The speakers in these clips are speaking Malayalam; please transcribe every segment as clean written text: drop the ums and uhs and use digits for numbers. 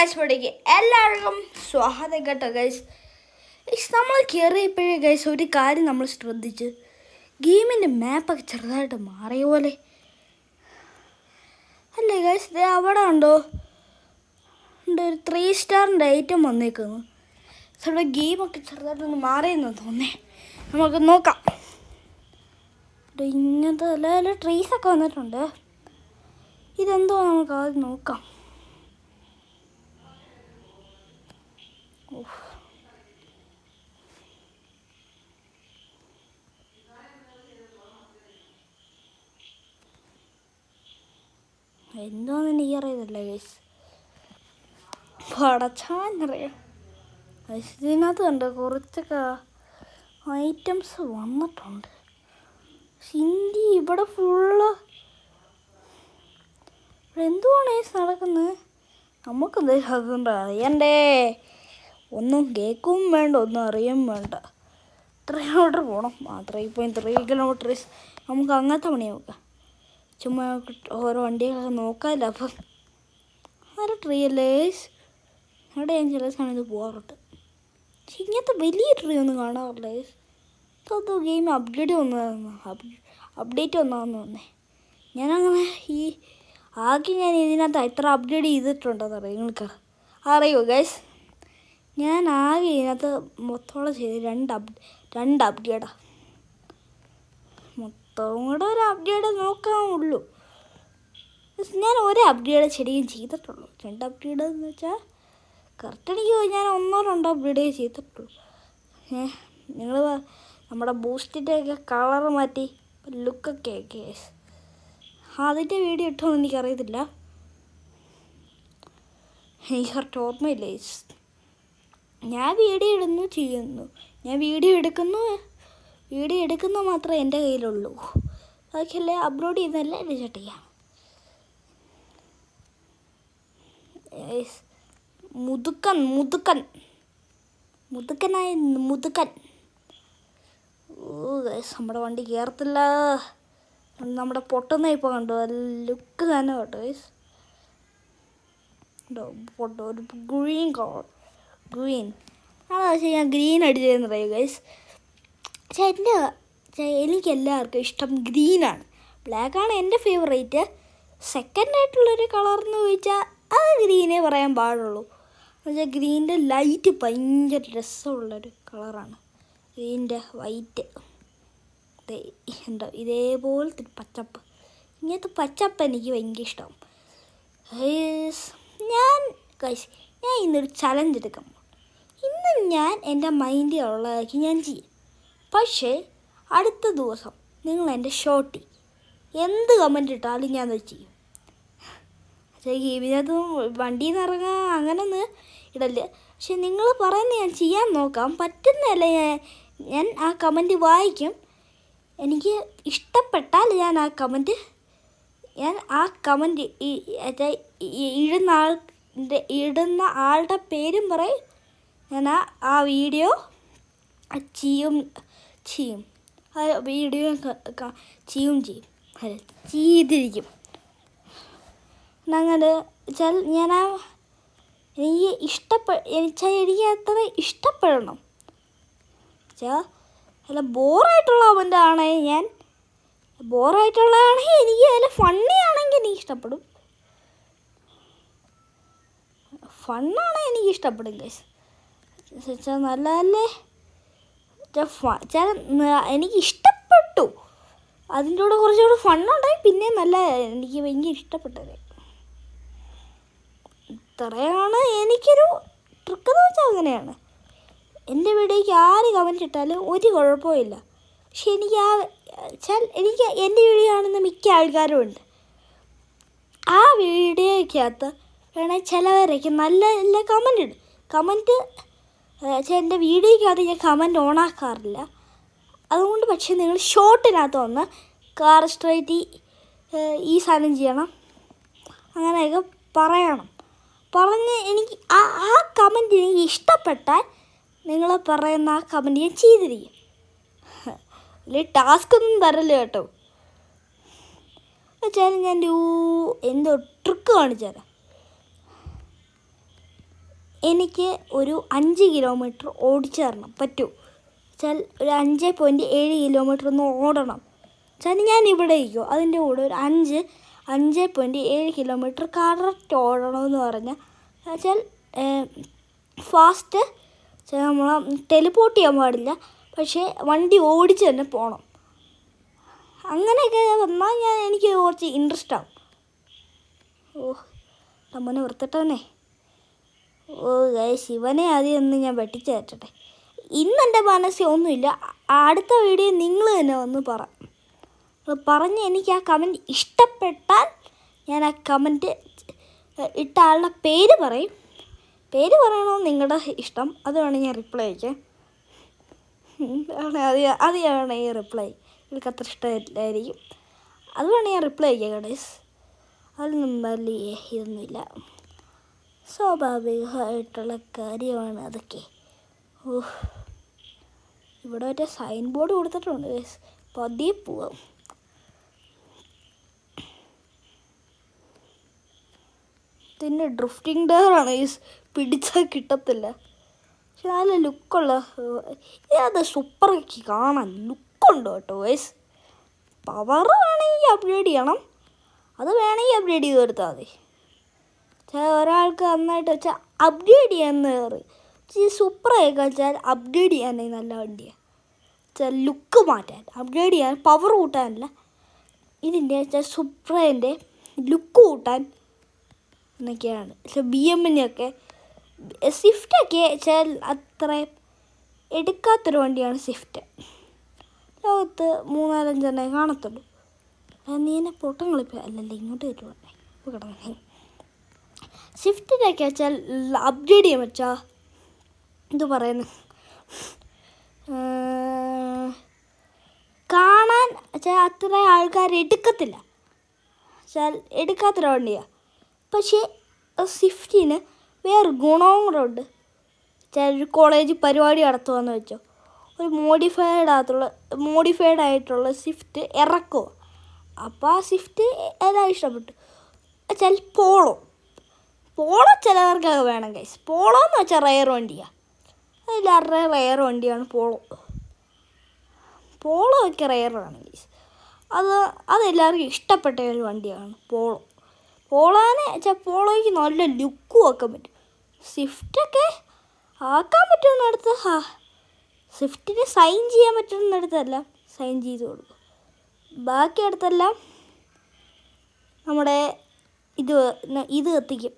ഗൈസ് പൊടിക്ക് എല്ലാവർക്കും സ്വാഗതം കേട്ടോ ഗൈസ്. നമ്മൾ കയറിയപ്പോഴേ ഗൈസ് ഒരു കാര്യം നമ്മൾ ശ്രദ്ധിച്ച്, ഗെയിമിൻ്റെ മാപ്പൊക്കെ ചെറുതായിട്ട് മാറിയ പോലെ അല്ലേ ഗൈസ്? ഇത് അവിടെ ഉണ്ടോ ഉണ്ട് ഒരു 3 സ്റ്റാറിൻ്റെ ഐറ്റം വന്നേക്കുന്നു. നമ്മുടെ ഗെയിമൊക്കെ ചെറുതായിട്ടൊന്ന് മാറിയെന്ന് തോന്നേ. നമുക്ക് നോക്കാം. ഇങ്ങനത്തെ നല്ല ട്രീസൊക്കെ വന്നിട്ടുണ്ട്. ഇതെന്തോ നമുക്ക് ആദ്യം നോക്കാം. എന്തോന്ന് എനിക്ക് അറിയത്തില്ല ഗൈസ്, പടച്ചാന്നറിയാം. ഇതിനകത്ത് കണ്ട് കുറച്ചൊക്കെ ഐറ്റംസ് വന്നിട്ടുണ്ട്. ഹിന്ദി ഇവിടെ ഫുള്ള് എന്തുവാണ് നടക്കുന്നത്? നമുക്കെന്ത് അതുകൊണ്ട് അറിയണ്ടേ? ഒന്നും കേൾക്കും വേണ്ട, ഒന്നും അറിയാൻ വേണ്ട. 3 കിലോമീറ്റർ പോകണം. 3 കിലോമീറ്റർ നമുക്ക് അങ്ങനത്തെ പണി നോക്കാം. ചുമ്മാ ഓരോ വണ്ടികളൊക്കെ നോക്കാമല്ലോ. അപ്പം ആരെ ട്രീ അല്ലേ അവിടെ ഞാൻ ചില സമയത്ത് പോകാറുണ്ട്. പക്ഷെ ഇങ്ങനത്തെ വലിയ ട്രീ ഒന്നും കാണാറില്ല. ഇതോ ഗെയിം അപ്ഡേറ്റ് വന്നതാണെന്ന് തോന്നേ. ഞാനങ്ങനെ ഞാൻ ഇതിനകത്ത് എത്ര അപ്ഗ്രേഡ് ചെയ്തിട്ടുണ്ടെന്ന് അറിയാം നിങ്ങൾക്ക് അറിയുമോ ഗൈസ്? ഞാൻ ആകെ ഇതിനകത്ത് മൊത്തം ചെയ്ത് രണ്ട് അപ്ഗ്രേഡാണ്. മൊത്തം കൂടെ ഒരു അപ്ഗ്രേഡ് നോക്കാനുള്ളൂ. ഞാൻ ഒരു അപ്ഗ്രേഡ് ശരിക്കും ചെയ്തിട്ടുള്ളൂ. 2 അപ്ഗ്രേഡ് എന്ന് വെച്ചാൽ കറക്റ്റ് എനിക്ക് ഞാൻ 1-2 അപ്ഗ്രേഡേ ചെയ്തിട്ടുള്ളൂ. നിങ്ങൾ നമ്മുടെ ബൂസ്റ്റിൻ്റെയൊക്കെ കളർ മാറ്റി ലുക്കൊക്കെ ഗൈസ്. അതിൻ്റെ വീഡിയോ ഇട്ടോന്ന് എനിക്കറിയത്തില്ല, എനിക്ക് കറക്റ്റ് ഓർമ്മയില്ല. ഞാൻ വീഡിയോ ഇടുന്നു ചെയ്യുന്നു, ഞാൻ വീഡിയോ എടുക്കുന്നു മാത്രമേ എൻ്റെ കയ്യിലുള്ളൂ. ബാക്കിയല്ലേ അപ്ലോഡ് ചെയ്യുന്നതല്ല എൻ്റെ ചട്ടിയാണ്. മുതുക്കൻ. ഓ ഗൈസ്, നമ്മുടെ വണ്ടി കയറത്തില്ല. നമ്മുടെ പൊട്ടുന്ന ഇപ്പോൾ കണ്ടോ, ലുക്ക് തന്നെ കേട്ടോ ഗൈസ്. പൊട്ടോ ഒരു ഗ്രീൻ കളർ, ഗ്രീൻ അതാ. പക്ഷേ ഞാൻ ഗ്രീൻ അടിച്ചതെന്ന് പറയും ഗൈസ്. പക്ഷേ എനിക്ക് എല്ലാവർക്കും ഇഷ്ടം ഗ്രീനാണ്. ബ്ലാക്കാണ് എൻ്റെ ഫേവറേറ്റ്. സെക്കൻഡായിട്ടുള്ളൊരു കളർന്ന് ചോദിച്ചാൽ അത് ഗ്രീനേ പറയാൻ പാടുള്ളൂ. എന്നുവെച്ചാൽ ഗ്രീനിൻ്റെ ലൈറ്റ് ഭയങ്കര രസമുള്ളൊരു കളറാണ്. ഗ്രീനിൻ്റെ വൈറ്റ് ഉണ്ടോ ഇതേപോലത്തെ പച്ചപ്പ്. ഇങ്ങനത്തെ പച്ചപ്പ് എനിക്ക് ഭയങ്കര ഇഷ്ടം. ഞാൻ ഇന്നൊരു ചലഞ്ച് എടുക്കാം. ഇന്ന് ഞാൻ എൻ്റെ മൈൻഡിലുള്ളതാക്കി ഞാൻ ചെയ്യും. പക്ഷേ അടുത്ത ദിവസം നിങ്ങൾ എൻ്റെ ഷോർട്ടിൽ എന്ത് കമൻറ്റ് ഇട്ടാലും ഞാൻ അത് ചെയ്യും. പക്ഷേ ഇതിനകത്ത് വണ്ടിയിൽ നിന്ന് ഇറങ്ങാൻ അങ്ങനൊന്നും ഇടല്ലേ. പക്ഷെ നിങ്ങൾ പറയുന്നത് ഞാൻ ചെയ്യാൻ നോക്കാം. പറ്റുന്നതല്ല ഞാൻ ആ കമൻറ്റ് വായിക്കും. എനിക്ക് ഇഷ്ടപ്പെട്ടാൽ ഞാൻ ആ കമൻറ്റ് ഇടുന്ന ആളുടെ പേരും പറയും. ഞാൻ ആ വീഡിയോ ചെയ്യും. ആ വീഡിയോ ചെയ്തിരിക്കും. അങ്ങനെ ഞാൻ എനിക്ക് അത്ര ഇഷ്ടപ്പെടണം. അല്ല ബോറായിട്ടുള്ളതാണെങ്കിൽ എനിക്ക് അതിൽ ഫണ്ണി ആണെങ്കിൽ എനിക്ക് ഇഷ്ടപ്പെടും. ഫണ്ണാണെങ്കിൽ എനിക്ക് ഇഷ്ടപ്പെടും ഗൈസ്. നല്ലതല്ലേ? എനിക്ക് ഇഷ്ടപ്പെട്ടു. അതിൻ്റെ കൂടെ കുറച്ചുകൂടെ ഫണ്ണുണ്ടായി പിന്നെ നല്ല എനിക്ക് ഭയങ്കര ഇഷ്ടപ്പെട്ടത്. ഇത്രയാണ് എനിക്കൊരു ട്രിക്ക് എന്ന് വെച്ചാൽ അങ്ങനെയാണ്. എൻ്റെ വീഡിയോയ്ക്ക് ആര് കമൻറ്റ് ഇട്ടാലും ഒരു കുഴപ്പമില്ല. പക്ഷെ എനിക്ക് എൻ്റെ വീഡിയോ കാണുന്ന മിക്ക ആൾക്കാരും ഉണ്ട്. ആ വീഡിയോയ്ക്കകത്ത് വേണമെങ്കിൽ ചിലവരൊക്കെ നല്ല നല്ല കമൻറ്റ് ഇടും. എൻ്റെ വീഡിയോയ്ക്കകത്ത് ഞാൻ കമൻറ്റ് ഓണാക്കാറില്ല. അതുകൊണ്ട് പക്ഷേ നിങ്ങൾ ഷോർട്ടിനകത്ത് വന്ന് കാർ സ്ട്രൈറ്റ് ഈ സാധനം ചെയ്യണം, അങ്ങനെയൊക്കെ പറഞ്ഞ് എനിക്ക് ആ കമൻറ്റ് എനിക്ക് ഇഷ്ടപ്പെട്ടാൽ നിങ്ങൾ പറയുന്ന ആ കമൻറ്റ് ഞാൻ ചെയ്തിരിക്കും. വലിയ ടാസ്ക് ഒന്നും തരല്ല കേട്ടോ. വെച്ചാൽ ഞാൻ എന്തോ ട്രിക്ക് കാണിച്ചു തരാം. എനിക്ക് ഒരു 5 കിലോമീറ്റർ ഓടിച്ചു തരണം പറ്റുമോ വെച്ചാൽ ഒരു 5.7 കിലോമീറ്റർ ഒന്ന് ഓടണം വെച്ചാൽ ഞാൻ ഇവിടെ ഇരിക്കും അതിൻ്റെ കൂടെ ഒരു 5.7 കിലോമീറ്റർ കറക്റ്റ് ഓടണമെന്ന് പറഞ്ഞാൽ വെച്ചാൽ ഫാസ്റ്റ് നമ്മൾ ടെലിപ്പോർട്ട് ചെയ്യാൻ പാടില്ല പക്ഷേ വണ്ടി ഓടിച്ച് തന്നെ പോകണം അങ്ങനെയൊക്കെ വന്നാൽ എനിക്ക് കുറച്ച് ഇൻട്രസ്റ്റ് ആവും നമ്മനെ വൃത്തിട്ടവനെ ശിവനെ ആദ്യം ഒന്ന് ഞാൻ വെട്ടിച്ച് തരട്ടെ ഇന്നെൻ്റെ മനസ്സിൽ ഒന്നുമില്ല അടുത്ത വീഡിയോ നിങ്ങൾ തന്നെ ഒന്ന് പറഞ്ഞ് എനിക്ക് ആ കമൻറ്റ് ഇഷ്ടപ്പെട്ടാൽ ഞാൻ ആ കമൻറ്റ് ഇട്ട ആളുടെ പേര് പറയണമെന്ന് നിങ്ങളുടെ ഇഷ്ടം അത് വേണമെങ്കിൽ ഞാൻ റിപ്ലൈ അയക്കാം അത് വേണമെങ്കിൽ റിപ്ലൈ എനിക്ക് അത്ര ഇഷ്ടമായിരിക്കും അത് വേണമെങ്കിൽ ഞാൻ റിപ്ലൈ അയക്കാം ഗൈസ് അതൊന്നും വലിയ ഇതൊന്നുമില്ല സ്വാഭാവികമായിട്ടുള്ള കാര്യമാണ് അതൊക്കെ ഇവിടെ മറ്റേ സൈൻ ബോർഡ് കൊടുത്തിട്ടുണ്ട് ഗൈസ് പതിയെ പോവാം പിന്നെ ഡ്രിഫ്റ്റിംഗ് ഡയറാണ് ഗൈസ് പിടിച്ചാൽ കിട്ടത്തില്ല പക്ഷെ നല്ല ലുക്കുള്ള അത് സൂപ്പറാക്കി കാണാൻ ലുക്കുണ്ട് കേട്ടോ ഗൈസ് പവർ വേണമെങ്കിൽ അപ്ഗ്രേഡ് ചെയ്യണം അത് വേണമെങ്കിൽ അപ്ഗ്രേഡ് ചെയ്ത് കൊടുത്താൽ മതി ഒരാൾക്ക് നന്നായിട്ട് വെച്ചാൽ അപ്ഗ്രേഡ് ചെയ്യാന്ന് പറയും സൂപ്പറായൊക്കെ വെച്ചാൽ അപ്ഗ്രേഡ് ചെയ്യാനായി നല്ല വണ്ടിയാണ് വെച്ചാൽ ലുക്ക് മാറ്റാൻ അപ്ഗ്രേഡ് ചെയ്യാൻ പവർ കൂട്ടാനല്ല ഇതിൻ്റെ വെച്ചാൽ സൂപ്പറിൻ്റെ ലുക്ക് കൂട്ടാൻ എന്നൊക്കെയാണ് പക്ഷേ BMWiനെയൊക്കെ സ്വിഫ്റ്റൊക്കെ വെച്ചാൽ അത്ര എടുക്കാത്തൊരു വണ്ടിയാണ് സ്വിഫ്റ്റ് ലോകത്ത് 3-4 കാണത്തുള്ളൂ നീ എന്നെ പൊട്ടം കളിക്കുക അല്ലല്ലേ ഇങ്ങോട്ട് വരുവാണേ ഇപ്പോൾ കിടന്നേ സ്വിഫ്റ്റിനൊക്കെ വെച്ചാൽ അപ്ഗ്രേഡ് ചെയ്യാൻ വെച്ചാൽ എന്തു പറയുന്നു കാണാൻ വെച്ചാൽ അത്ര ആൾക്കാർ എടുക്കത്തില്ല വെച്ചാൽ എടുക്കാത്തൊരു വണ്ടിയാണ് പക്ഷേ സ്വിഫ്റ്റിന് വേറെ ഗുണവും കൂടെ ഉണ്ട് വെച്ചാൽ ഒരു കോളേജ് പരിപാടി നടത്തുകയെന്ന് വെച്ചോ ഒരു മോഡിഫൈഡ് ആയിട്ടുള്ള സ്വിഫ്റ്റ് ഇറക്കുക അപ്പോൾ ആ സ്വിഫ്റ്റ് എല്ലാം ഇഷ്ടപ്പെട്ടു വെച്ചാൽ പോളോ ചിലവർക്കൊക്കെ വേണം ഗൈസ് പോളോ എന്ന് വെച്ചാൽ റയർ വണ്ടിയാണ് അതിലാരുടെ റയർ വണ്ടിയാണ് പോളോ ഒക്കെ റയറാണ് ഗൈസ് അതെല്ലാവർക്കും ഇഷ്ടപ്പെട്ട ഒരു വണ്ടിയാണ് പോളോനെ വെച്ചാൽ പോളോയ്ക്ക് നല്ല ലുക്കും ആക്കാൻ പറ്റും സ്വിഫ്റ്റൊക്കെ ആക്കാൻ പറ്റുന്നിടത്ത് സ്വിഫ്റ്റിന് സൈൻ ചെയ്യാൻ പറ്റുന്നിടത്തെല്ലാം സൈൻ ചെയ്ത് കൊടുക്കും ബാക്കിയിടത്തെല്ലാം നമ്മുടെ ഇത് കത്തിക്കും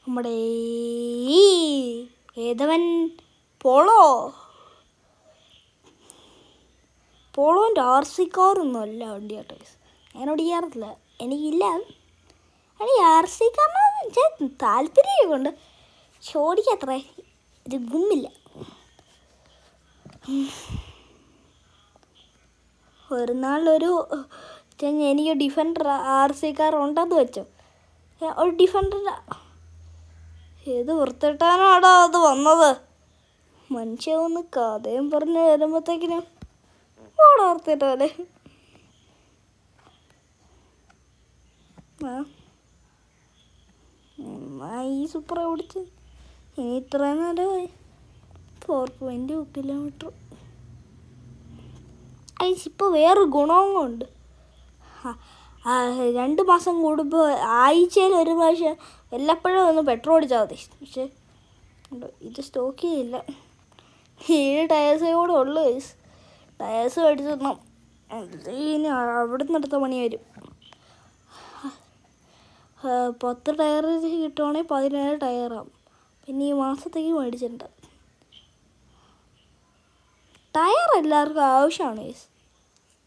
നമ്മുടെ ഏതവൻ പോളോൻ്റെ RC കാറൊന്നും അല്ല വണ്ടി കേട്ടോ ഞാൻ ഓടിക്കാറില്ല എനിക്കില്ല എനിക്ക് RC കാറിന് വെച്ചാൽ താല്പര്യമൊക്കെ കൊണ്ട് പക്ഷെ ഓടിക്കത്ര ഇത് ഗുമ്മില്ല ഒരു നാളൊരു എനിക്ക് ഡിഫൻഡർ RC കാർ ഉണ്ടെന്ന് വെച്ചോ ഒരു ഡിഫൻഡർ ഏത് വൃത്തിട്ടാനാടാ അത് വന്നത് മനുഷ്യ ഒന്ന് കഥയും പറഞ്ഞ് വരുമ്പോഴത്തേക്കിനും ഓർത്തിട്ടല്ലേ ഈ സൂപ്പർ ഓടിച്ച് ഇനി ഇത്ര നേരമായി 4.2 കിലോമീറ്റർ ഇപ്പോൾ വേറൊരു ഗുണവും ഉണ്ട് 2 മാസം കൂടുമ്പോൾ ആഴ്ചയിൽ ഒരു പ്രാവശ്യം വല്ലപ്പോഴും ഒന്ന് പെട്രോൾ അടിച്ചാൽ മതി പക്ഷേ ഇത് സ്റ്റോക്ക് ചെയ്യില്ല 7 ടയേഴ്സേ കൂടെ ഉള്ളു ടയേഴ്സ് മേടിച്ചിടണം ഇനി അവിടെ നിന്ന് അടുത്ത പണി വരും 10 ടയർ കിട്ടുവാണെങ്കിൽ 17 ടയറാകും പിന്നെ ഈ മാസത്തേക്ക് മേടിച്ചിട്ടുണ്ട് ടയർ എല്ലാവർക്കും ആവശ്യമാണ്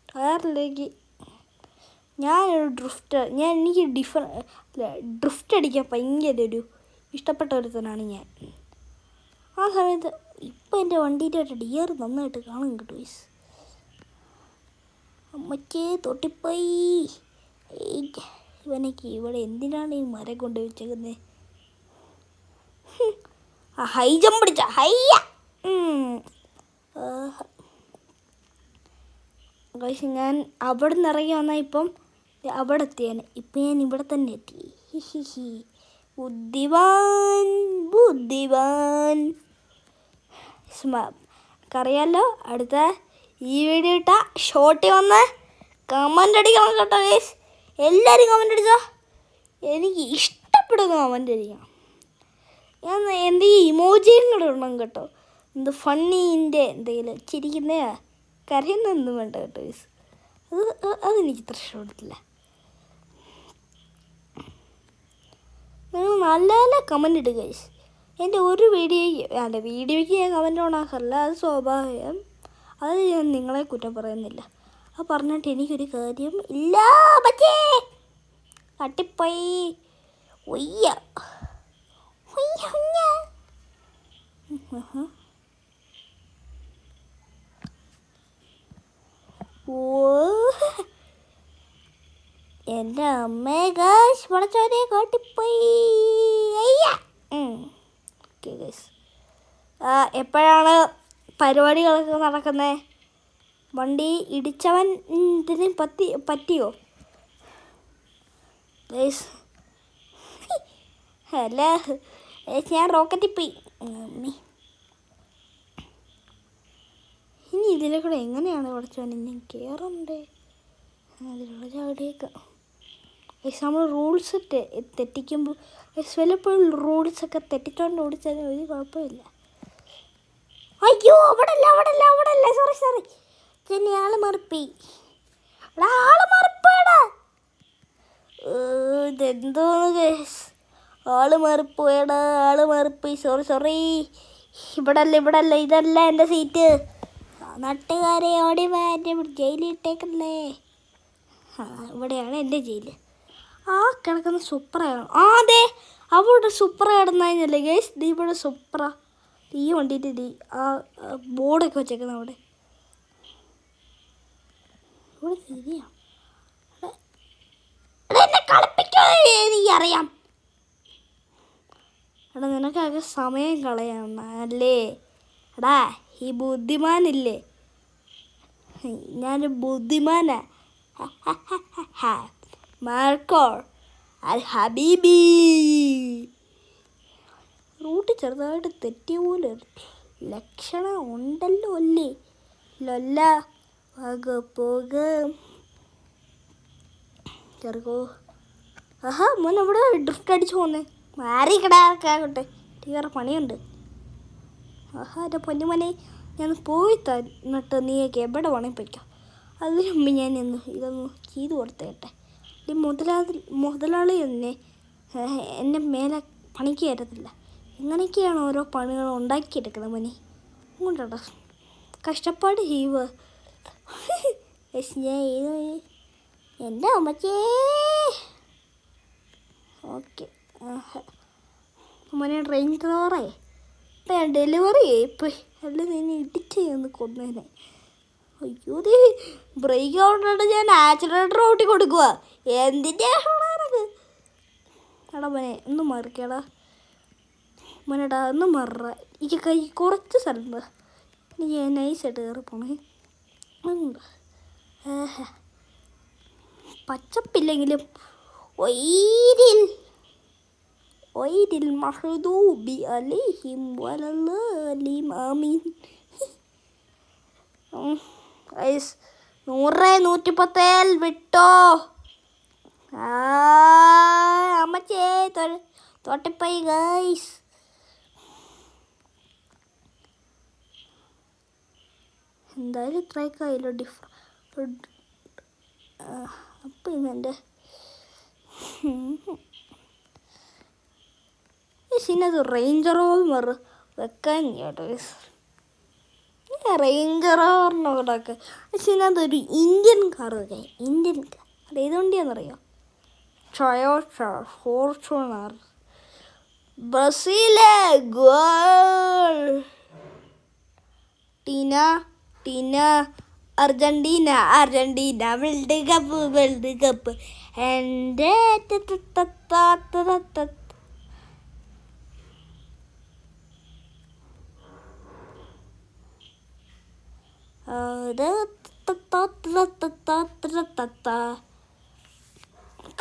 ടയറിലേക്ക് ഞാനൊരു എനിക്ക് ഡ്രിഫ്റ്റ് അടിക്കാൻ ഭയങ്കര ഒരു ഇഷ്ടപ്പെട്ട ഒരുത്തനാണ് ഞാൻ ആ സമയത്ത് ഇപ്പം എൻ്റെ വണ്ടിയുടെ ഡിയർ നന്നായിട്ട് കാണാൻ കിട്ടും അമ്മയ്ക്ക് തൊട്ടിപ്പോയി ഇവനക്ക് ഇവിടെ എന്തിനാണ് ഈ മരം കൊണ്ട് വെച്ചേക്കുന്നത് ഹൈ ജമ്പ് അടിച്ച ഹയ്യ പക്ഷെ ഞാൻ അവിടെ നിന്ന് ഇറങ്ങി വന്നാൽ ഇപ്പം അവിടെ എത്തിയാണ് ഇപ്പം ഞാൻ ഇവിടെ തന്നെ എത്തി ബുദ്ധിമാൻ ബുദ്ധിമാൻ. അറിയാലോ, അടുത്ത ഈ വീഡിയോ ഇട്ട ഷോർട്ടി വന്ന് കമൻ്റ് അടിക്കണം കേട്ടോ ഗൈസ്. എല്ലാവരും കമൻ്റ് അടിച്ചോ. എനിക്ക് ഇഷ്ടപ്പെടുന്ന കമൻ്റ് അടിക്കണം. ഞാൻ എന്തെങ്കിലും ഇമോജിയും കൂടെ ഇടണം കേട്ടോ. എന്ത് ഫണ്ണീൻ്റെ എന്തെങ്കിലും ചിരിക്കുന്ന കരയുന്നൊന്നും വേണ്ട കേട്ടോ ഗൈസ്. അതെനിക്ക് ഇത്ര ഇഷ്ടപ്പെടത്തില്ല. നിങ്ങൾ നല്ല നല്ല കമൻ്റ് ഇടുക ഗൈസ്. എൻ്റെ ഒരു വീഡിയോയ്ക്ക് ഞാൻ കമൻ്റ് ഓണാക്കാറില്ല, അത് സ്വാഭാവികം. അത് ഞാൻ നിങ്ങളെ കുറ്റം പറയുന്നില്ല. അത് പറഞ്ഞിട്ട് എനിക്കൊരു കാര്യം ഇല്ല. പച്ചേ തട്ടിപ്പോയി ഒയ്യ ഓ എൻ്റെ അമ്മേ ഗൈസ്, വളച്ചോനെ കാട്ടിപ്പോയി. ഓക്കെ ഗൈസ്, എപ്പോഴാണ് പരിപാടികളൊക്കെ നടക്കുന്നത്? വണ്ടി ഇടിച്ചവൻ ഇതിന് പറ്റിയോ ഗൈസ്? അല്ല, ഞാൻ റോക്കറ്റിൽ പോയി. ഇനി ഇതിലെ കൂടെ എങ്ങനെയാണ് പഠിച്ചവൻ ഞാൻ കയറണ്ടേ? അതിലുള്ള ചാടിയേക്കാം ഗൈസ്. നമ്മൾ റൂൾസ് തെറ്റിക്കുമ്പോൾ വല്ലപ്പോഴും റൂൾസൊക്കെ തെറ്റിച്ചോണ്ട് ഓടിച്ചാൽ ഒരു കുഴപ്പമില്ല. അയ്യോ, അവിടെ അല്ല. സോറി പിന്നെ ആള് മറിപ്പി. ആള് മറിപ്പോയടാ. ഇതെന്തോന്ന് ഗൈസ്, ആള് മാറിപ്പോയി. സോറി. ഇവിടെ അല്ല, ഇതല്ല എൻ്റെ സീറ്റ്. നാട്ടുകാരെ ഓടി മാറ്റി ജയിലിൽ ഇട്ടേക്കല്ലേ. ഇവിടെയാണ് എൻ്റെ ജയില്. ആ കിടക്കുന്ന സുപ്രയാണ്. അതെ, അവിടെ സുപ്ര കിടന്നല്ലേ ഗൈസ്. ഇവിടെ സുപ്ര ഈ വണ്ടിയിട്ട് ആ ബോർഡൊക്കെ വെച്ചേക്കുന്ന അവിടെ. ഇവിടെ ശരിയാ, എന്നെ കളിപ്പിക്കോ എനിക്കറിയാം. എടാ, നിനക്കാകെ സമയം കളയാം അല്ലേ? എടാ, ഈ ബുദ്ധിമാനില്ലേ, ഞാനൊരു ബുദ്ധിമാനാ. മാർക്കോ അൽ ഹബീബി. റൂട്ട് ചെറുതായിട്ട് തെറ്റിയ പോലെ ലക്ഷണം ഉണ്ടല്ലോ അല്ലേ? ലൊല്ല പോക ചെറുക്കോ. മോൻ ഇവിടെ ഡ്രിഫ്റ്റ് അടിച്ചു പോന്നേ. മാറി കിടാക്കാകട്ടെ, വേറെ പണിയുണ്ട്. എൻ്റെ പൊന്നുമനെ, ഞാൻ പോയി തന്നിട്ട് നീയൊക്കെ എവിടെ വേണമെങ്കിൽ പൊയ്ക്കാം. അതിനു മുമ്പ് ഞാൻ ഇതൊന്ന് ചെയ്ത് കൊടുത്തേട്ടെ. ഈ മുതലാളി എന്നെ മേലെ പണിക്ക് കയറ്റത്തില്ല. എങ്ങനെയൊക്കെയാണ് ഓരോ പണികൾ ഉണ്ടാക്കിയെടുക്കുന്നത് മനെ കൊണ്ടോ. കഷ്ടപ്പാട് ചെയ്യുക. ഞാൻ എൻ്റെ അമ്മച്ചേ. ഓക്കെ മോനെ, റേഞ്ച് ഡ്രൈവറേ, ഇപ്പം ഞാൻ ഡെലിവറി ആയിപ്പോയി. അല്ല, നിന്നെ ഇടിച്ച് ഒന്ന് കൊന്നേനെ. അയ്യോ, ബ്രേക്ക് ഔട്ടായിട്ട് ഞാൻ ആക്സിലേറ്റർ ഓട്ടി കൊടുക്കുക. എന്തിൻ്റെ ആണക്ക്? എടാ മോനെ, ഒന്ന് മറിക്കടാ മോനെടാ, ഒന്ന് മറ. എനിക്ക് കൈ കുറച്ച് സ്ഥലം എനിക്ക് നൈസായിട്ട് കയറി പോണേ. പച്ചപ്പില്ലെങ്കിലും ഒയ്രിൽ മഹ്ദൂബി അലൈഹിം വലല്ലാലിം ആമീൻ. 100 വിട്ടോ. അമ്മച്ചേ തോട്ടിപ്പോയി ഗൈസ്. എന്തായാലും ഇത്രയൊക്കെ ആയില്ലോ ഡിഫറെൻറ്റ്. അപ്പം ഇന്നെൻ്റെ ഇതിനകത്ത് റേഞ്ചർ റോവർ വെക്കാൻ കേട്ടോ. റേഞ്ചർ റോവറിനോടൊക്കെ പക്ഷെ ഇതിനകത്തൊരു ഇന്ത്യൻ കാർ വെക്കാൻ. ഇന്ത്യൻ കാർ അത് ഏതുകൊണ്ടിയാണെന്നറിയോ? Toyota Fortuner. ബ്രസീലെ ഗോൾ. ടീന അർജൻറ്റീന വേൾഡ് കപ്പ് എൻ്റെ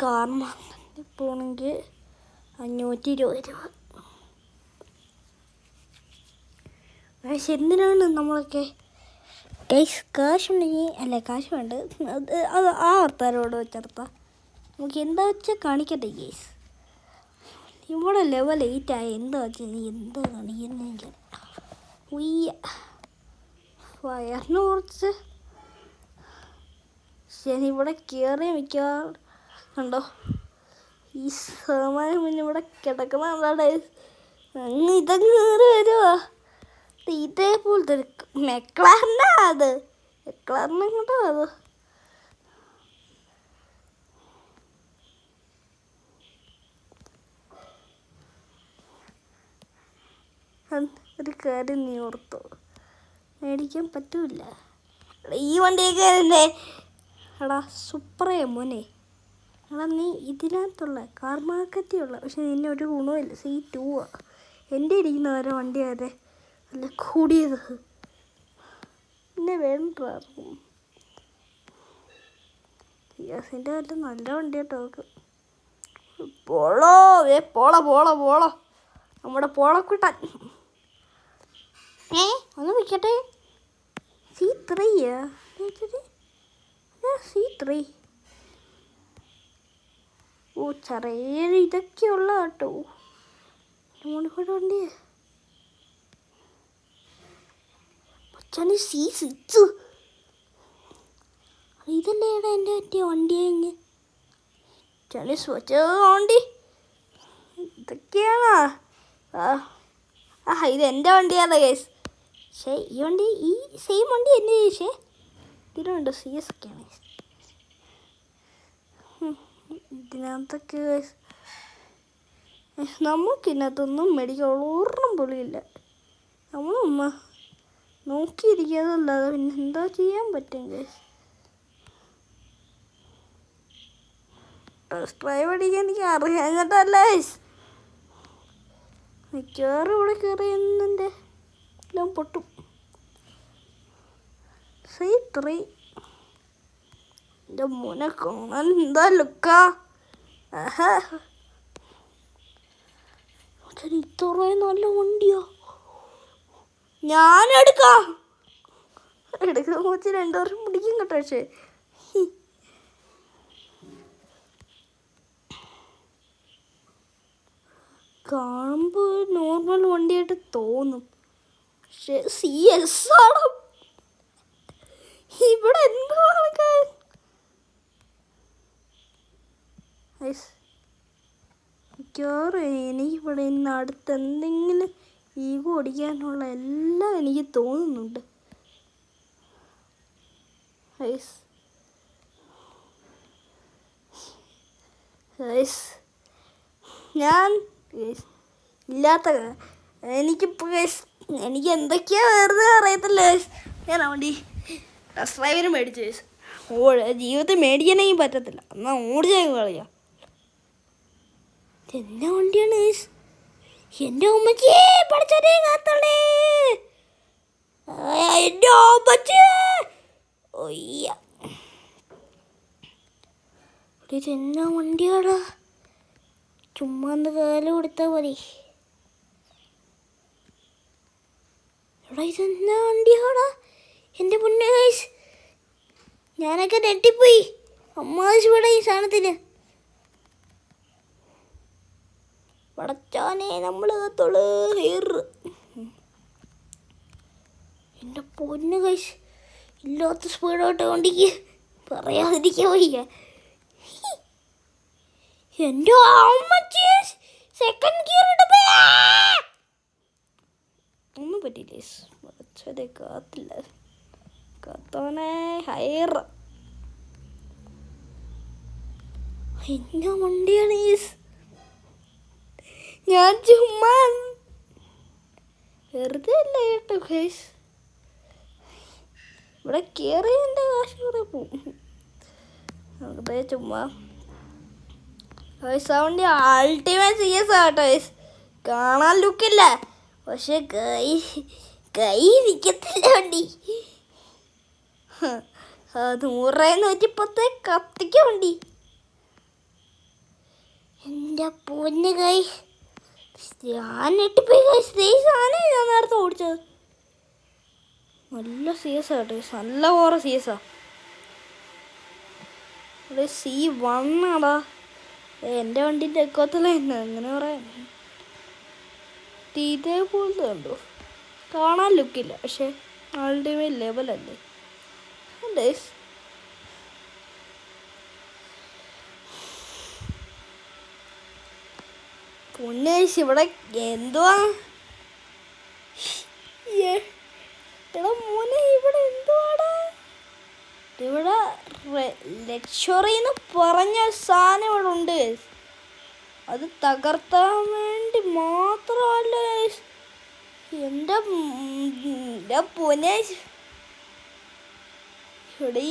കാരണം പോണെങ്കിൽ 520 രൂപ. പക്ഷെ എന്തിനാണ് നമ്മളൊക്കെ ഗൈസ് കാശുണ്ടെങ്കിൽ അല്ല കാശ് വേണ്ട അത് ആ വർത്താനോട് വെച്ചർത്താം. നമുക്ക് എന്താ വെച്ചാൽ കാണിക്കട്ടെ ഗൈസ്. ഇവിടെ ലെവൽ 8 ആയ എന്താ വെച്ചാൽ നീ എന്താ കാണിക്കുന്നെങ്കിൽ വയറിന് കുറച്ച് ശരി. ഇവിടെ കയറി മിക്കവാറുണ്ടോ ഈ സാമാനം പിന്നെ ഇവിടെ കിടക്കുന്ന എന്താണ് അങ്ങ് ഇതങ്ങ് കയറി വരുമോ? ഇതേപോലത്തെ ഒരു മെക്ലാറിൻ്റെ അത് മെക്ലാറിനെ കൊണ്ടോ അത് ഒരു കാര്യം നീ ഓർത്തോ, മേടിക്കാൻ പറ്റൂല. ഈ വണ്ടിയൊക്കെ തന്നെ എടാ സൂപ്പറേ മോനെ. എടാ നീ ഇതിനകത്തുള്ള കാർ മാർക്കറ്റിലുള്ള പക്ഷെ നിന്നെ ഒരു ഗുണമില്ല. C2 എൻ്റെ ഇരിക്കുന്ന വരെ വണ്ടി വരെ അല്ല കൂടിയത് പിന്നെ വേണ്ടാർക്കും. ഗ്യാസിൻ്റെ വല്ല നല്ല വണ്ടി കേട്ടോ നമുക്ക്. പോളോ പോളോ നമ്മുടെ പോളക്കുട്ടൻ ഒന്ന് വിൽക്കട്ടെ. C3 C3 ചെറിയ ഇതൊക്കെയുള്ള കേട്ടോ മോണിക്കൂടെ വണ്ടി. C6 ഇതല്ലേ എൻ്റെ പറ്റിയ വണ്ടി കഴിഞ്ഞ് വണ്ടി ഇതൊക്കെയാണോ? ഇത് എൻ്റെ വണ്ടിയാണ് കേസ്. പക്ഷേ ഈ വണ്ടി ഈ സെയിം വണ്ടി എൻ്റെ പക്ഷേ ഇതിനുണ്ട് CS ഒക്കെയാണ് ഇതിനകത്തൊക്കെ. നമുക്കിതിനകത്തൊന്നും മേടിക്കാൻ ഒരെണ്ണം പോലുമില്ല. നമ്മളമ്മ നോക്കിയിരിക്കാതല്ലാതെ പിന്നെ എന്താ ചെയ്യാൻ പറ്റും കേസ്. ടെസ്റ്റ് ഡ്രൈവ് അടിക്കാൻ എനിക്ക് അറിയാഞ്ഞിട്ടല്ല കേസ്. മിക്കവാറും ഇവിടെ കയറിയെന്നെ എല്ലാം പൊട്ടും. C3 എൻ്റെ മോനെ കാണാൻ എന്താ ലുക്കാ. ഇത്രയും നല്ല വണ്ടിയോ ഞാനെടുക്കാം. എടുക്കാൻ വെച്ച് 2 വർഷം പിടിക്കും കേട്ടോ. പക്ഷേ കാണുമ്പോൾ നോർമൽ വണ്ടിയായിട്ട് തോന്നും. പക്ഷെ CS ആണ്. ഇവിടെ എന്താ മിക്കവാറും എനിക്കിവിടെ ഇന്ന് അടുത്ത് എന്തെങ്കിലും ഈഗോ ഓടിക്കാനുള്ള എല്ലാം എനിക്ക് തോന്നുന്നുണ്ട്. ഞാൻ ഇല്ലാത്ത എനിക്കിപ്പോൾ എനിക്ക് എന്തൊക്കെയാ വെറുതെ അറിയത്തില്ല. ഞാൻ വണ്ടി ടെസ്റ്റ് ഡ്രൈവിന് മേടിച്ചു ജീവിതത്തിൽ മേടിക്കാനെങ്കിൽ പറ്റത്തില്ല. എന്നാൽ ഓടിച്ചാൽ കളിയാ. എന്നാ വണ്ടിയാണ് എൻ്റെ ഉമ്മച്ചേ പഠിച്ചേ കാത്തളേ എൻ്റെ ഉമ്മച്ചേ ഒയ്യ ഇതെന്നാ വണ്ടിയാടാ. ചുമ്മാ ഒന്ന് കാല് കൊടുത്താൽ മതി. എടാ ഇതെന്നാ വണ്ടിയാടാ എൻ്റെ പൊന്നെ ഗൈസ്. ഞാനൊക്കെ നെട്ടിപ്പോയി. അമ്മാതിരിവിടെ ഈ സാധനത്തിന് പടച്ചാനെ നമ്മൾ കാത്തോള് ഹെയർ. എൻ്റെ പൊന്ന് ഗൈസ് ഇല്ലാത്ത സ്പീഡോട്ട് വണ്ടിക്ക് പറയാതിരിക്കാൻ വയ്യ. എൻ്റെ അമ്മച്ചി സെക്കൻഡ് ഗിയർ ഇടുമ്പോ ഒന്നും പറ്റിയില്ലേ. പടച്ചതെ കാത്തില്ല കാത്തോനെ ഹയർ. എന്നാ വണ്ടിയാണ് ഞാൻ ചുമ്മാ വെറുതെ അല്ല കേട്ടോ ഗൈസ്. ഇവിടെ കയറി എൻ്റെ കാശ് കുറേ പോവും വെറുതെ ചുമ്മാ. ആ വണ്ടി അൾട്ടിമേറ്റ് CS ആട്ടോ ഗൈസ്. കാണാൻ ലുക്കില്ല പക്ഷെ കൈ നിൽക്കത്തില്ല വണ്ടി. 100 110 കത്തിക്ക വണ്ടി. എൻ്റെ പൊന്ന് ഗൈസ്, ഞാൻ ഞെട്ടിപ്പോയി ഗൈസ്. സാധനം ഞാൻ നേരത്തെ ഓടിച്ചത് നല്ല സീസാ കേട്ടോ, നല്ല ഓറ സീസാ. C1 എൻ്റെ വണ്ടിൻ്റെ എക്കോത്തലായിരുന്നു, അങ്ങനെ പറയാം. ഇതേപോലത്തെ കണ്ടോ, കാണാൻ ലുക്കില്ല, പക്ഷെ അൾട്ടിമേറ്റ് ലെവലല്ലേ. പൊന്നേശ് ഇവിടെ എന്തുവാ എടാ മോനെ, ഇവിടെ എന്തുവാടാ? ഇവിടെ ലക്ഷറി എന്ന് പറഞ്ഞ സാധനം ഇവിടെ ഉണ്ട്. അത് തകർത്താൻ വേണ്ടി മാത്രമല്ല എൻ്റെ പൊന്നേശ്. ഇവിടെ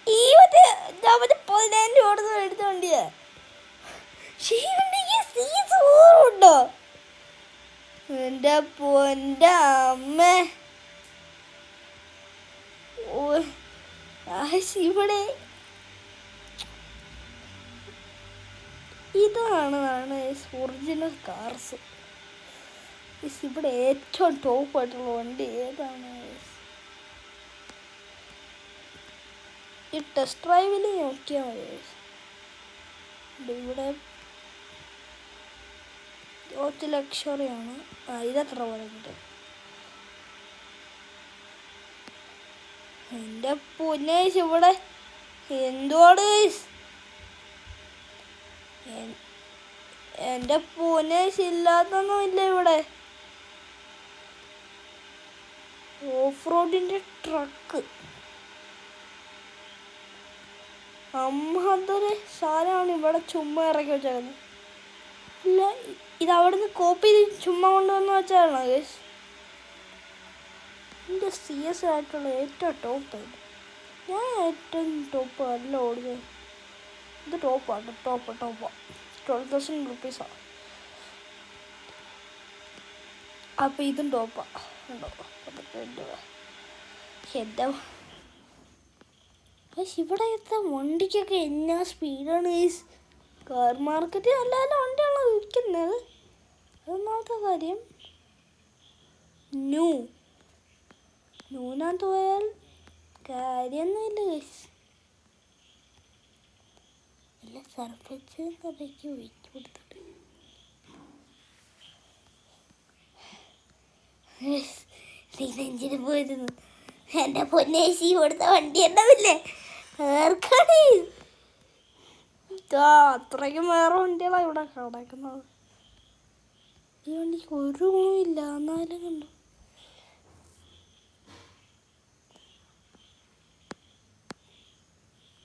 ഈ മറ്റേ 15,000 രൂപ എടുത്ത വണ്ടിയാ. ഉണ്ടോ എൻ്റെ പൊൻ്റെ അമ്മ? ഇവിടെ ഇതാണ് ഒറിജിനൽ കാർസ്. ഇവിടെ ഏറ്റവും ടോപ്പായിട്ടുള്ള വണ്ടി ഏതാണ്? ഈ ടെസ്റ്റ് ഡ്രൈവിൽ നോക്കിയാൽ മതി. ഇവിടെ ലക്ഷറിയാണ്. ഇതെത്ര പോലെ കിട്ടും? എൻ്റെ പൊന്നേശ് ഇവിടെ എന്തുവാണ്? എൻ്റെ പൊന്നേശ് ഇല്ലാത്തൊന്നും ഇല്ല ഇവിടെ. ഓഫ് റോഡിൻ്റെ ട്രക്ക് അതൊരു സാധനമാണ് ഇവിടെ ചുമ്മാ ഇറക്കി വെച്ചേക്കുന്നത്. ഇല്ല, ഇത് അവിടെ നിന്ന് കോപ്പി ചെയ്ത് ചുമ്മാ കൊണ്ടുവന്ന് വെച്ചാണോ ഗൈസ്? എൻ്റെ CS ആയിട്ടുള്ള ഏറ്റവും ടോപ്പ്. ഞാൻ ഏറ്റവും ടോപ്പ് അല്ല ഓടിച്ചത്. ഇത് ടോപ്പാണ്, ടോപ്പ് 12,000 റുപ്പീസാണ്. അപ്പം ഇതും ടോപ്പാണ്. ഉണ്ടോ എന്താ പക്ഷെ ഇവിടെ എത്താൻ വണ്ടിക്കൊക്കെ എന്നാ സ്പീഡാണ് ഗൈസ്. കാർ മാർക്കറ്റിൽ നല്ല നല്ല വണ്ടിയാണ് വിൽക്കുന്നത്. അതൊന്നാമത്തെ കാര്യം. ന്യൂനകത്ത് പോയാൽ കാര്യമൊന്നുമില്ല ഗൈസ്. അല്ല സർഫച്ച് കടയ്ക്ക് ഒഴിച്ചു കൊടുത്തിട്ട് നെഞ്ചിന് പോയിരുന്നു. എൻ്റെ പൊന്നേശി കൊടുത്ത വണ്ടി ഉണ്ടാവില്ലേ ആർക്കാണ്? അത്രയ്ക്കും വേറെ വണ്ടികളാണ് ഇവിടെ കിടക്കുന്നത്. ഈ വണ്ടിക്ക് ഒരു ഗുണമില്ല. എന്നാലും കണ്ടു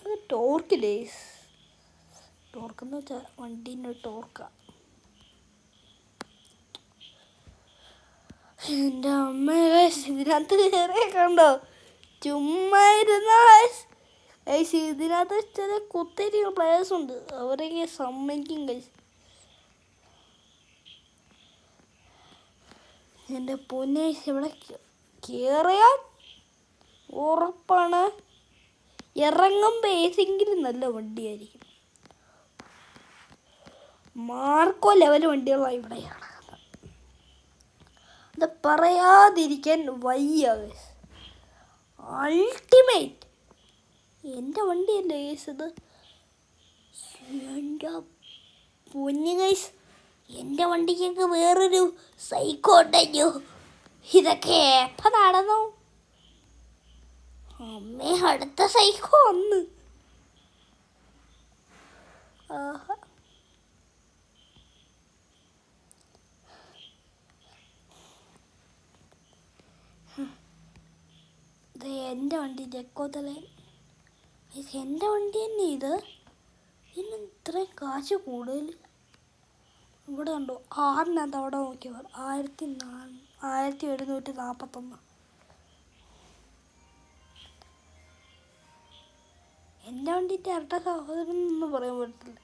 അത് ടോർക്കില്ലേ? ടോർക്കെന്ന് വെച്ചാൽ വണ്ടീൻ്റെ ടോർക്ക. എൻ്റെ അമ്മ ഇതിനകത്ത് കയറിയ കണ്ടോ? ചുമ്മാ ഇരുന്ന ഇതിനകത്ത് ചില കുത്തിരി പ്ലേയേഴ്സ് ഉണ്ട്, അവരൊക്കെ സമ്മതിക്കും കഴിച്ച്. എൻ്റെ പൊന്നെ ഇവിടെ കയറിയാൽ ഉറപ്പാണ് ഇറങ്ങുമ്പോൾ ഏതെങ്കിലും നല്ല വണ്ടിയായിരിക്കും. മാർക്കോ ലെവൽ വണ്ടികളാണ് ഇവിടെ. അത് പറയാതിരിക്കാൻ വയ്യ. അൾട്ടിമേറ്റ് എൻ്റെ വണ്ടിയല്ലേ ഗൈസ് ഇത്. എൻ്റെ പൊന്നു ഗൈസ്, എൻ്റെ വണ്ടിക്കൊക്കെ വേറൊരു സൈക്കോ ഉണ്ടല്ലോ. ഇതൊക്കെ എപ്പം നടന്നു? അമ്മേ, അടുത്ത സൈക്കോ വന്ന്. ആഹാ, ഇത് എൻ്റെ വണ്ടി ജക്കോത്തലൈൻ. എൻ്റെ വണ്ടി തന്നെ ഇത്. ഇന്ന് ഇത്രയും കാശ് കൂടുതൽ. ഇവിടെ കണ്ടോ 6-നകത്ത് അവിടെ നോക്കിയവർ 1741. എൻ്റെ വണ്ടിൻ്റെ ഇരട്ട സഹോദരൻ എന്നൊന്നും പറയാൻ പറ്റില്ല.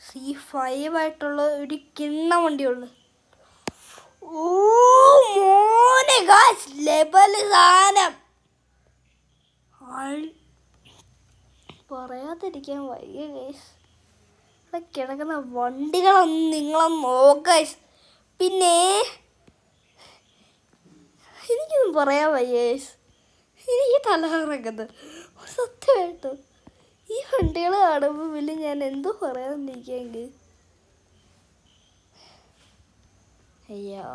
C5 ആയിട്ടുള്ള ഒരു കിണ്ണ വണ്ടിയുള്ളു. ഓ മോനെ ഗായ്സ്, ലെവൽ സാധനം. പറയാതിരിക്കാൻ വയ്യ ഗൈസ്. ഇവിടെ കിടക്കുന്ന വണ്ടികളൊന്നും നിങ്ങളൊന്ന് നോക്ക. പിന്നെ എനിക്കൊന്നും പറയാൻ വയ്യേ, എനിക്ക് തലകറങ്ങുന്നത് സത്യമായിട്ടും. ഈ വണ്ടികൾ കാണുമ്പോൾ പിന്നെ ഞാൻ എന്തോ പറയാന്നിരിക്കെങ്കിൽ. അയ്യോ,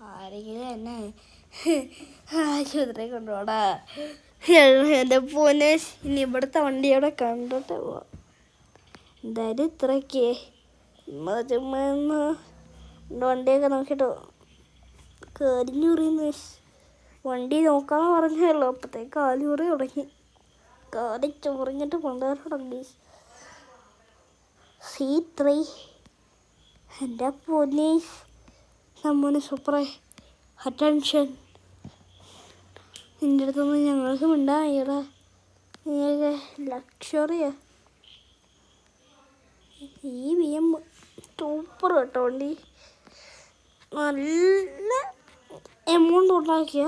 ആരെങ്കിലും എന്നെ ആശുപത്രി കൊണ്ടുപോടാ. എൻ്റെ പോനെ, ഇനി ഇവിടുത്തെ വണ്ടിയോടെ കണ്ടിട്ട് പോവാം. എന്തായാലും ഇത്രയ്ക്ക് ചുമ്മാ വണ്ടിയൊക്കെ നോക്കിയിട്ട് കാലിഞ്ഞുറിയുന്നു. വണ്ടി നോക്കാമെന്ന് പറഞ്ഞല്ലോ, അപ്പോഴത്തേക്ക് കാലുറി തുടങ്ങി. കാല് ചൊറിഞ്ഞിട്ട് കൊണ്ടുവരാൻ തുടങ്ങി. C3 എൻ്റെ പൊന്നെ നമ്മന് സൂപ്പറായി. അറ്റൻഷൻ, നിൻ്റെ അടുത്തൊന്നും ഞങ്ങൾക്ക് മിണ്ടായിടാ. നീയൊക്കെ ലക്ഷറിയാ. ഈ BM സൂപ്പർ കേട്ടോ വണ്ടി. നല്ല എമൗണ്ട് ഉണ്ടാക്കിയ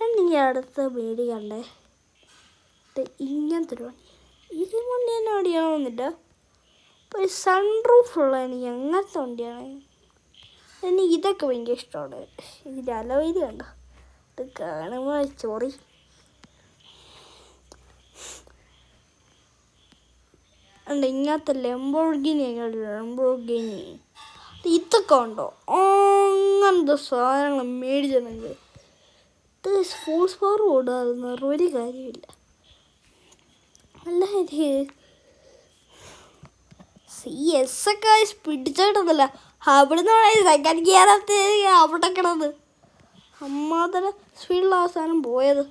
എനിക്ക് അടുത്ത മേടിക്കണ്ടേ. ഇങ്ങനത്തെ ഒരു വണ്ടി, ഈ വണ്ടി തന്നെ മേടിക്കണമെന്നില്ല. ഇപ്പോൾ സൺറൂഫുള്ള എനിക്ക് അങ്ങനത്തെ വണ്ടിയാണ്. എനിക്ക് ഇതൊക്കെ ഭയങ്കര ഇഷ്ടമാണ്. ഇതിൻ്റെ അലോയില് കണ്ടോ, ഇത് കാണുമ്പോൾ ചൊറി. ഉണ്ട് ഇങ്ങനത്തെ ലംബോർഗിനി ഇതൊക്കെ ഉണ്ടോ, അങ്ങനത്തെ സാധനങ്ങൾ മേടിച്ചിട്ടുണ്ടെങ്കിൽ ഇത് ഫുൾ സ്പവർ ഓടാറുന്ന ഒരു കാര്യമില്ല. അല്ല CS ഒക്കെ പിടിച്ചിട്ടൊന്നുമില്ല. അവിടുന്ന് സെക്കൻഡ് ഗിയറത്ത് അവിടെ കിടന്ന് അമ്മാതര സ്പീഡിൽ അവസാനം പോയത്.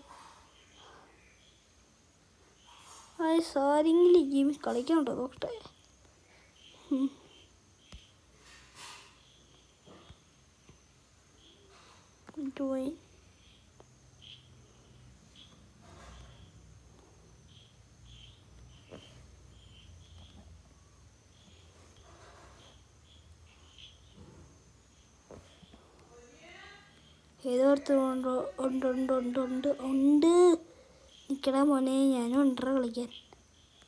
സാരെങ്കിലും ഈ ഗെയിമിൽ കളിക്കാനുണ്ടോ നോക്കട്ടെ. പോയി ഏതോർത്തുണ്ടോ? ഉണ്ട്. നിൽക്കടാ മോനെ, ഞാനും ഉണ്ടറ കളിക്കാൻ.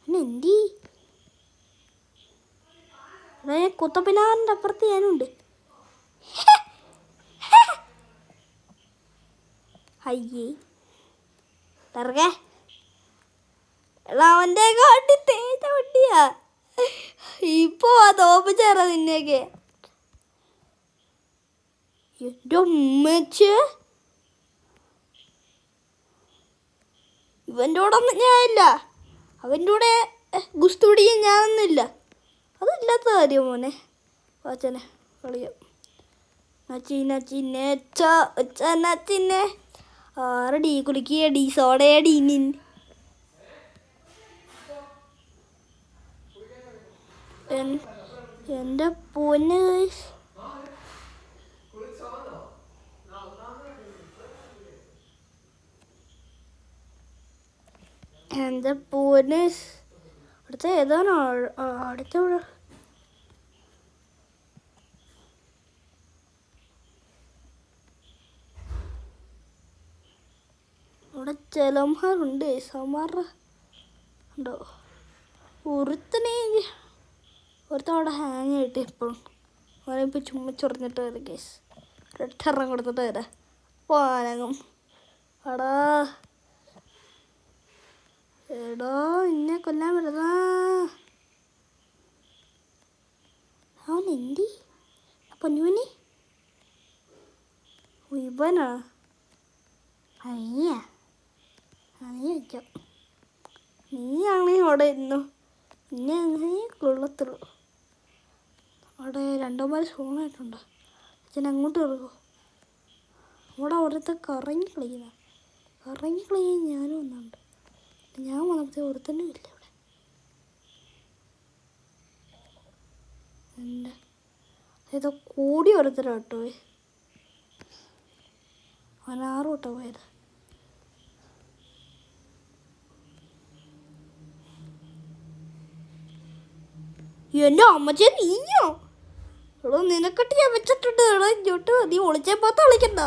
പിന്നെ എന്തി കുത്തപ്പിനാറിൻ്റെ അപ്പുറത്ത് ഞാനുണ്ട്. അയ്യേ ഇറങ്ങേ, അവൻ്റെ കാട്ടി തേച്ച വണ്ടിയാ. ഇപ്പോൾ തോപ്പിച്ചേറാ നിന്നെയൊക്കെ. എൻ്റെ ഉമ്മച്ച്, ഇവൻ്റെ കൂടെ ഒന്നും ഞാനില്ല. അവൻ്റെ കൂടെ ഗുസ്തി പിടിക്കാൻ ഞാനൊന്നുമില്ല. അതില്ലാത്ത കാര്യം മോനെ. വാച്ചനെ കളിയാം. നച്ചിന്നെ ആറടി കുളിക്കടി സോടയടി നിൻ. എൻ്റെ പൊന്ന്, എൻ്റെ പൊന്ന്, അടുത്ത ഏതാണോ അടുത്ത ഇവിടെ ചിലന്മാരുണ്ട്. സമാറ ഉണ്ടോ? ഒരുത്തവിടെ ഹാങ് ആയിട്ട് ഇപ്പോഴും അവനിപ്പോൾ ചുമ്മാ ചൊറിഞ്ഞിട്ട് വരും. കേസ് ഒരെണ്ണം കൊടുത്തിട്ട് വരാം. പാനങ്ങും എടാ ഇന്നെ കൊല്ലാൻ വരുന്ന അവൻ എന്തി പൊന്നുവിനെ ഇവനാ. അയ്യ നീ വയ്ക്കാം, നീയാണെങ്കിൽ അവിടെ ഇരുന്നു. പിന്നെ അങ്ങനെ കൊള്ളത്തുള്ളൂ. അവിടെ രണ്ടോമാര് സോണായിട്ടുണ്ട്. അച്ഛൻ അങ്ങോട്ട് കയറുമോ? അവിടെ ഓരോരുത്തർ കറങ്ങി കളിക്കാൻ ഞാനും ഒന്നുണ്ട്. ഞാൻ വന്നപ്പോഴത്തെ ഒരുത്തന്നെ ഇല്ല അവിടെ. എൻ്റെ ഏതോ കൂടി ഓരോരുത്തരാട്ടോ. അവൻ 6 തൊട്ടാണ് പോയത്. എൻ്റെ അമ്മച്ചേ നീയോ? എടോ നിനക്കെട്ട് ഞാൻ വെച്ചിട്ടുണ്ട്. എടാ ഇങ്ങോട്ട്, നീ ഒളിച്ചേ പാത്ത് കളിക്കണ്ട.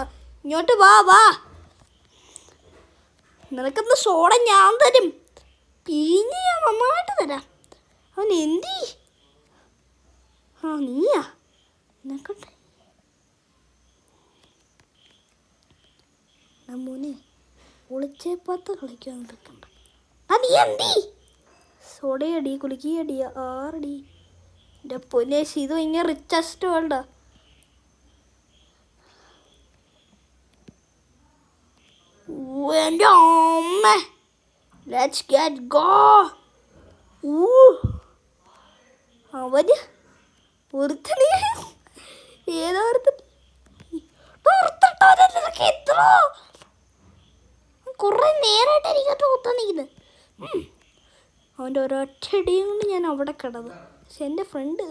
ഇങ്ങോട്ട് വാ. നിനക്കൊന്ന് സോഡ ഞാൻ തരും. പിന്നെ ഞാൻ നന്നായിട്ട് തരാം. അവൻ എന്തി? ആ നീയാ നോക്കട്ടെ. മോനെ ഒളിച്ചേപ്പാത്ത കളിക്കാൻ നിൽക്കണ്ട. ആ നീ എന്തി? സോഡയടി കുലുക്കിയടി ആറടി. എൻ്റെ പൊന്നേശ് ഇത് ഭയങ്കര റിച്ചസ്റ്റ് വേൾഡാ. എൻ്റെ അമ്മ ലെറ്റ്സ് ഗെറ്റ് ഗോ. അവന് ഒരുത്തണി ഏതോ എത്ര കുറേ നേരമായിട്ട് എനിക്കട്ട് കുത്താൻ നിൽക്കുന്നത്. അവൻ്റെ ഒരൊറ്റടിയും കൊണ്ട് ഞാൻ അവിടെ കിടന്നു. പക്ഷെ എൻ്റെ ഫ്രണ്ട്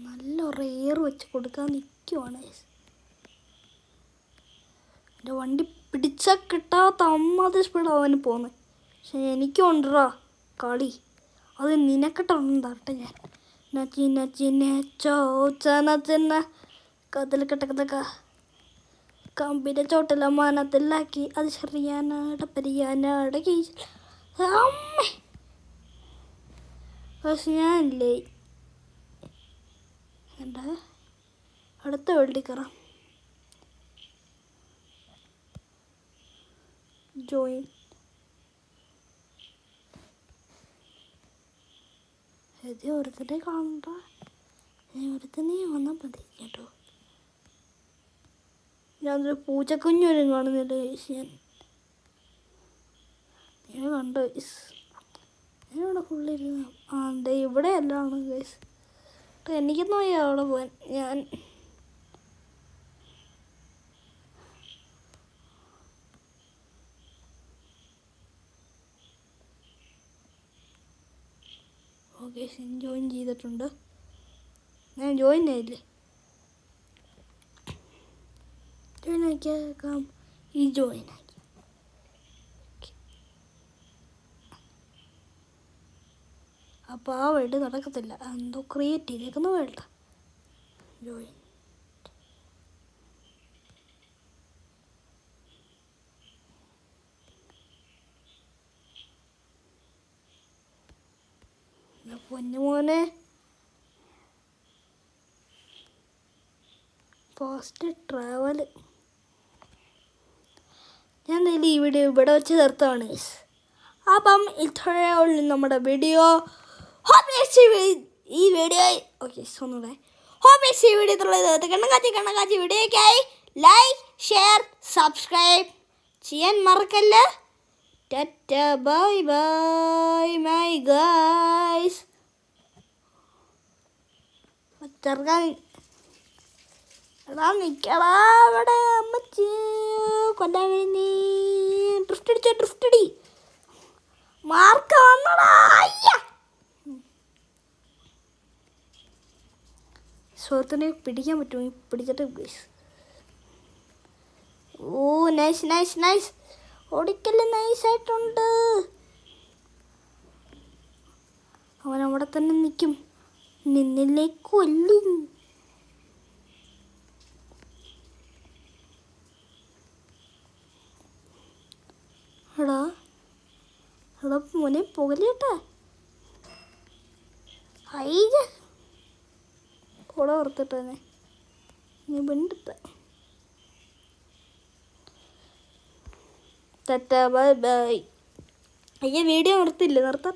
നല്ല റെയർ വെച്ച് കൊടുക്കാൻ നിൽക്കുവാണ്. എൻ്റെ വണ്ടി പിടിച്ചാൽ കിട്ടാത്ത അമ്മത് സ്പീഡാണ് അവന് പോകുന്നത്. പക്ഷെ എനിക്കുണ്ടോ കളി, അത് നിനക്കിട്ടുണ്ടെന്ന് തരട്ടെ ഞാൻ. നച്ചി നച്ചി നേച്ചോ ചന കതിലക്കെട്ടൊക്കെ കമ്പിൻ്റെ ചോട്ടിലെ മനത്തിലാക്കി അത് ചെറിയാനാടെ പരിയാനാടെ കീ അമ്മേ. പക്ഷെ ഞാനില്ലേ എന്താ അടുത്ത വേൾഡിൽ കയറാം. ജോയിൻ. ഇത് ഒരുത്തനെ കാണണ്ട, ഒരുത്തനെ വന്നാൽ മതി കേട്ടോ. ഞാനൊരു പൂച്ചക്കുഞ്ഞൊരും കാണുന്നില്ല ഗൈസ്. ഞാൻ കണ്ടോ ഗൈസ്? ഞാനിവിടെ ഫുള്ളിരുന്ന അതെ ഇവിടെ എല്ലാമാണ് ഗൈസ്. എനിക്കൊന്നും വയ്യ അവിടെ പോകാൻ. ഞാൻ ഓക്കെ ജോയിൻ ചെയ്തിട്ടുണ്ട്. ഞാൻ ജോയിൻ ആയില്ലേ? ജോയിൻ ആക്കിയേക്കാം. ഈ ജോയിൻ ആക്കി. അപ്പോൾ ആ വേൾഡ് നടക്കത്തില്ല, എന്തോ ക്രിയേറ്റ് ചെയ്തേക്കുന്ന വേൾഡ്. ജോയിൻ. പൊന്നുമോനെ ഫാസ്റ്റ് ട്രാവൽ. ഞാൻ ഈ വീഡിയോ ഇവിടെ വെച്ച് നിർത്തുകയാണ്. അപ്പം ഇത്രയേ ഉള്ളൂ നമ്മുടെ വീഡിയോ. ഈ വീഡിയോ ഓക്കെ ഒന്നുകൂടെ ഹോബീസ് ഈ വീഡിയോ കണ്ണക്കാച്ചി വീഡിയോയ്ക്കായി ലൈക്ക് ഷെയർ സബ്സ്ക്രൈബ് ചെയ്യാൻ മറക്കല്ല. Tata bye bye my guys. എടാ നിൽക്കടാ അവിടെ അമ്മച്ചി കൊല്ലാൻ വേണ്ടി. ഡ്രിഫ്റ്റ് അടി മാർക്ക് വന്നടാ. അയ്യ സുഹൃത്തിനെ പിടിക്കാൻ പറ്റുമോ? പിടിച്ചിട്ട് ഗൈസ്. ഓ നൈസ് ഓടിക്കല് നൈസായിട്ടുണ്ട്. അവൻ അവിടെ തന്നെ നിൽക്കും, നിന്നില്ലേ കൊല്ലും. എടാ മോനെ പുകലേട്ടാ. ഹൈജ കൂടെ ഓർത്തിട്ടേ നീ ബണ്ടിപ്പ. Tata bye bye. അയ്യ വീഡിയോ നിർത്തട്ടെ.